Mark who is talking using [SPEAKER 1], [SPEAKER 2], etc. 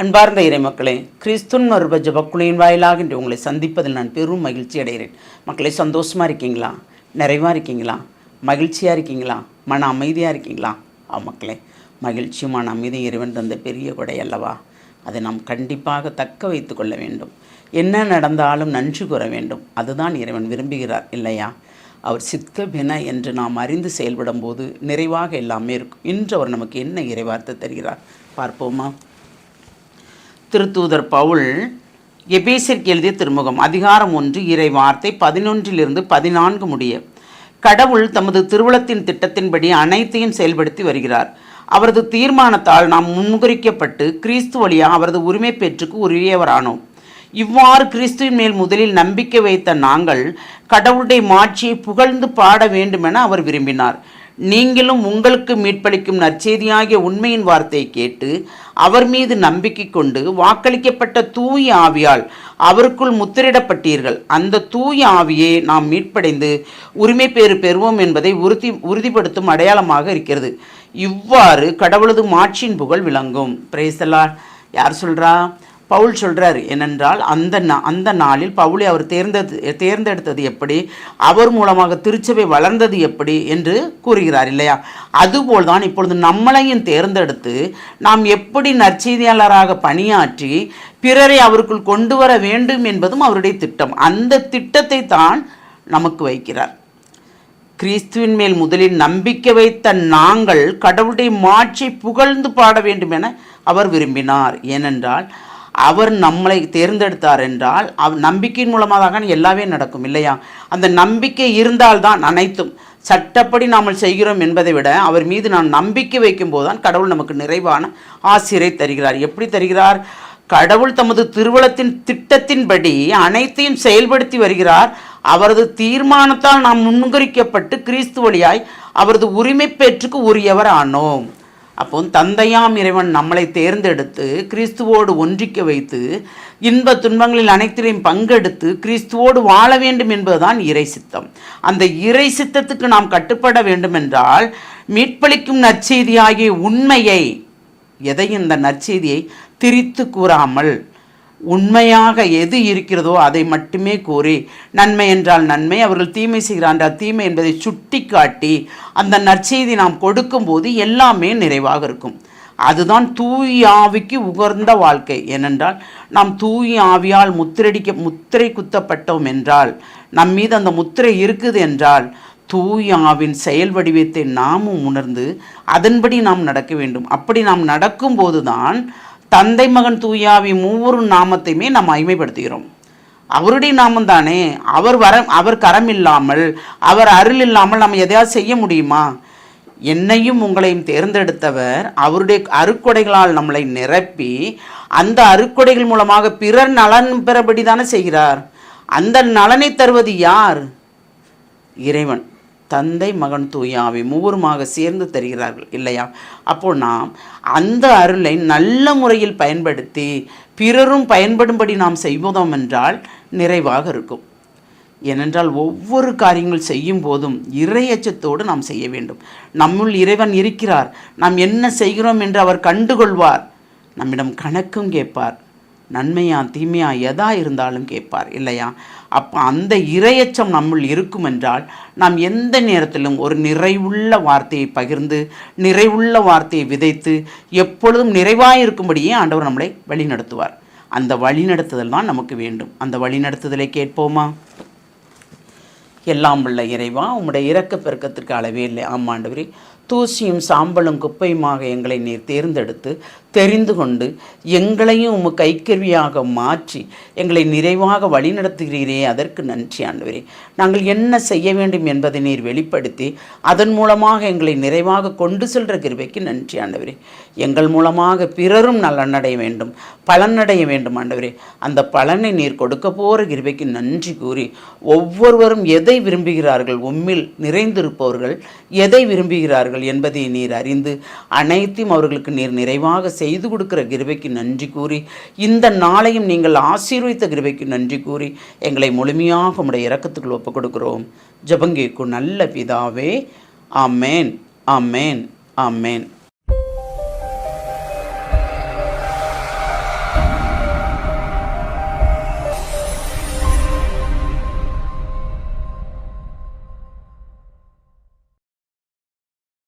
[SPEAKER 1] அன்பார்ந்த இறை மக்களே, கிறிஸ்துவின் மறுப ஜபக்குழியின் வாயிலாக இன்று உங்களை சந்திப்பதில் நான் பெரும் மகிழ்ச்சி அடைகிறேன். மக்களே, சந்தோஷமாக இருக்கீங்களா? நிறைவாக இருக்கீங்களா? மகிழ்ச்சியாக இருக்கீங்களா? மன அமைதியாக இருக்கீங்களா? மக்களே, மகிழ்ச்சியும் மன அமைதியும் இறைவன் தந்த பெரிய கொடை அல்லவா? அதை நாம் கண்டிப்பாக தக்க வைத்து கொள்ள வேண்டும். என்ன நடந்தாலும் நன்றி கூற வேண்டும். அதுதான் இறைவன் விரும்புகிறார் இல்லையா? அவர் சித்கபென என்று நாம் அறிந்து செயல்படும் போது நிறைவாக எல்லாமே இருக்கும். இன்று அவர் நமக்கு என்ன இறைவார்த்தை தருகிறார் பார்ப்போமா? திருத்தூதர் பவுல் எபேசியருக்கு எழுதிய திருமுகம் அதிகாரம் 1 இறை வார்த்தை 11 14 முடிய. கடவுள் தமது திருவுளத்தின் திட்டத்தின்படி அனைத்தையும் செயல்படுத்தி வருகிறார். அவரது தீர்மானத்தால் நாம் முன்முகரிக்கப்பட்டு கிறிஸ்து வழியாக அவரது உரிமை பெற்றுக்கு உரியவரானோம். இவ்வாறு கிறிஸ்துவின் மேல் முதலில் நம்பிக்கை வைத்த நாங்கள் கடவுளுடைய மாட்சியை புகழ்ந்து பாட வேண்டுமென அவர் விரும்பினார். நீங்களும் உங்களுக்கு மீட்பளிக்கும் நற்செய்தியாகிய உண்மையின் வார்த்தையை கேட்டு அவர் மீது நம்பிக்கை கொண்டு வாக்களிக்கப்பட்ட தூய ஆவியால் அவருக்குள் முத்திரிடப்பட்டீர்கள். அந்த தூய ஆவியே நாம் மீட்படைந்து உரிமை பேறு பெறுவோம் என்பதை உறுதிப்படுத்தும் அடையாளமாக இருக்கிறது. இவ்வாறு கடவுளது மாட்சியின் புகழ் விளங்கும். Praise the Lord. யார் சொல்கிறா? பவுல் சொல்கிறார். ஏனென்றால் அந்த நாளில் பவுலை அவர் தேர்ந்தெடுத்தது எப்படி, அவர் மூலமாக திருச்சபை வளர்ந்தது எப்படி என்று கூறுகிறார் இல்லையா? அதுபோல் தான் இப்பொழுது நம்மளையும் தேர்ந்தெடுத்து நாம் எப்படி நற்செய்தியாளராக பணியாற்றி பிறரை அவருக்குள் கொண்டு வர வேண்டும் என்பதும் அவருடைய திட்டம். அந்த திட்டத்தை தான் நமக்கு வைக்கிறார். கிறிஸ்துவின் மேல் முதலில் நம்பிக்கை வைத்த நாங்கள் கடவுளுடைய மாட்சியை புகழ்ந்து பாட வேண்டும் என அவர் விரும்பினார். ஏனென்றால் அவர் நம்மளை தேர்ந்தெடுத்தார் என்றால் நம்பிக்கையின் மூலமாக எல்லாமே நடக்கும் இல்லையா? அந்த நம்பிக்கை இருந்தால்தான் அனைத்தும். சட்டப்படி நாம் செய்கிறோம் என்பதை விட அவர் மீது நாம் நம்பிக்கை வைக்கும் போதுதான் கடவுள் நமக்கு நிறைவான ஆசிரை தருகிறார். எப்படி தருகிறார்? கடவுள் தமது திருவுளத்தின் திட்டத்தின்படி அனைத்தையும் செயல்படுத்தி வருகிறார். அவரது தீர்மானத்தால் நாம் முன்குறிக்கப்பட்டு கிறிஸ்து வழியாய் அவரது உரிமை பெற்றுக்கு உரியவர் ஆனோம். அப்போ தந்தையாம் இறைவன் நம்மளை தேர்ந்தெடுத்து கிறிஸ்துவோடு ஒன்றிக்க வைத்து இன்ப துன்பங்களில் அனைத்திலையும் பங்கெடுத்து கிறிஸ்துவோடு வாழ வேண்டும் என்பதுதான் இறை சித்தம். அந்த இறை சித்தத்துக்கு நாம் கட்டுப்பட வேண்டும் என்றால் மீட்பளிக்கும் நற்செய்தியாகிய உண்மையை, எதையும் இந்த நற்செய்தியை திரித்து கூறாமல் உண்மையாக எது இருக்கிறதோ அதை மட்டுமே கூறி, நன்மை என்றால் நன்மை, அவர்கள் தீமை செய்கிறார் என்றால் தீமை என்பதை சுட்டி காட்டி அந்த நற்செய்தி நாம் கொடுக்கும்போது எல்லாமே நிறைவாக இருக்கும். அதுதான் தூய ஆவிக்கு உகர்ந்த வாழ்க்கை. ஏனென்றால் நாம் தூய ஆவியால் முத்திரை குத்தப்பட்டோம் என்றால், நம் மீது அந்த முத்திரை இருக்குது என்றால் தூய ஆவின் செயல் வடிவத்தை நாமும் உணர்ந்து அதன்படி நாம் நடக்க வேண்டும். அப்படி நாம் நடக்கும்போது தான் தந்தை மகன் தூயாவி மூவரும் நாமத்தையுமே நாம் மகிமைப்படுத்துகிறோம். அவருடைய நாமம் தானே. அவர் கரம் இல்லாமல், அவர் அருள் இல்லாமல் நம்ம எதையாவது செய்ய முடியுமா? என்னையும் உங்களையும் தேர்ந்தெடுத்தவர் அவருடைய அருக்கொடைகளால் நம்மளை நிரப்பி அந்த அருக்கொடைகள் மூலமாக பிறர் நலன் பெறபடி தானே செய்கிறார். அந்த நலனை தருவது யார்? இறைவன். தந்தை மகன் தூயாவி மூவருமாக சேர்ந்து தருகிறார்கள் இல்லையா? அப்போ நாம் அந்த அருளை நல்ல முறையில் பயன்படுத்தி பிறரும் பயன்படும்படி நாம் செய்வதோம் என்றால் நிறைவாக இருக்கும். ஏனென்றால் ஒவ்வொரு காரியங்கள் செய்யும் போதும் இறை அச்சத்தோடு நாம் செய்ய வேண்டும். நம்முள் இறைவன் இருக்கிறார். நாம் என்ன செய்கிறோம் என்று அவர் கண்டுகொள்வார். நம்மிடம் கணக்கும் கேட்பார். நன்மையா தீமையா எதா இருந்தாலும் கேட்பார் இல்லையா? அப்போ அந்த இறையச்சம் நம்முள் இருக்கும் என்றால் நாம் எந்த நேரத்திலும் ஒரு நிறைவுள்ள வார்த்தையை பகிர்ந்து நிறைவுள்ள வார்த்தையை விதைத்து எப்பொழுதும் நிறைவாக இருக்கும்படியே ஆண்டவர் நம்மளை வழிநடத்துவார். அந்த வழிநடத்துதல் தான் நமக்கு வேண்டும். அந்த வழிநடத்துதலை கேட்போமா? எல்லாம் உள்ள இறைவா, உம்முடைய இரக்க பெருக்கத்திற்கு அளவே இல்லை. ஆமாண்டவரே, தூசியும் சாம்பலும் குப்பையுமாக எங்களை நீர் தேர்ந்தெடுத்து தெரிந்து கொண்டு எங்களையும் உமக்கு கைக்கருவியாக மாற்றி எங்களை நிறைவாக வழிநடத்துகிறீரே, அதற்கு நன்றி ஆண்டவரே. நாங்கள் என்ன செய்ய வேண்டும் என்பதை நீர் வெளிப்படுத்தி அதன் மூலமாக எங்களை நிறைவாக கொண்டு செல்கிற கிருபைக்கு நன்றி ஆண்டவரே. எங்கள் மூலமாக பிறரும் நலனடைய வேண்டும், பலனடைய வேண்டும் ஆண்டவரே. அந்த பலனை நீர் கொடுக்க போகிற கிருபைக்கு நன்றி கூறி ஒவ்வொருவரும் எதை விரும்புகிறார்கள், உம்மில் நிறைந்திருப்பவர்கள் எதை விரும்புகிறார்கள் என்பதை நீர் அறிந்து அனைத்தையும் அவர்களுக்கு நீர் நிறைவாக செய்து கொடுக்கிற கிருபைக்கு நன்றி கூறி இந்த நாளையும் நீங்கள் ஆசீர்வதித்த கிருபைக்கு நன்றி கூறி எங்களை முழுமையாக உம்முடைய இரக்கத்துக்குள் ஒப்புக் கொடுக்கிறோம். ஜெபங்கேக்கும் நல்ல பிதாவே. ஆமேன், ஆமேன், ஆமேன்.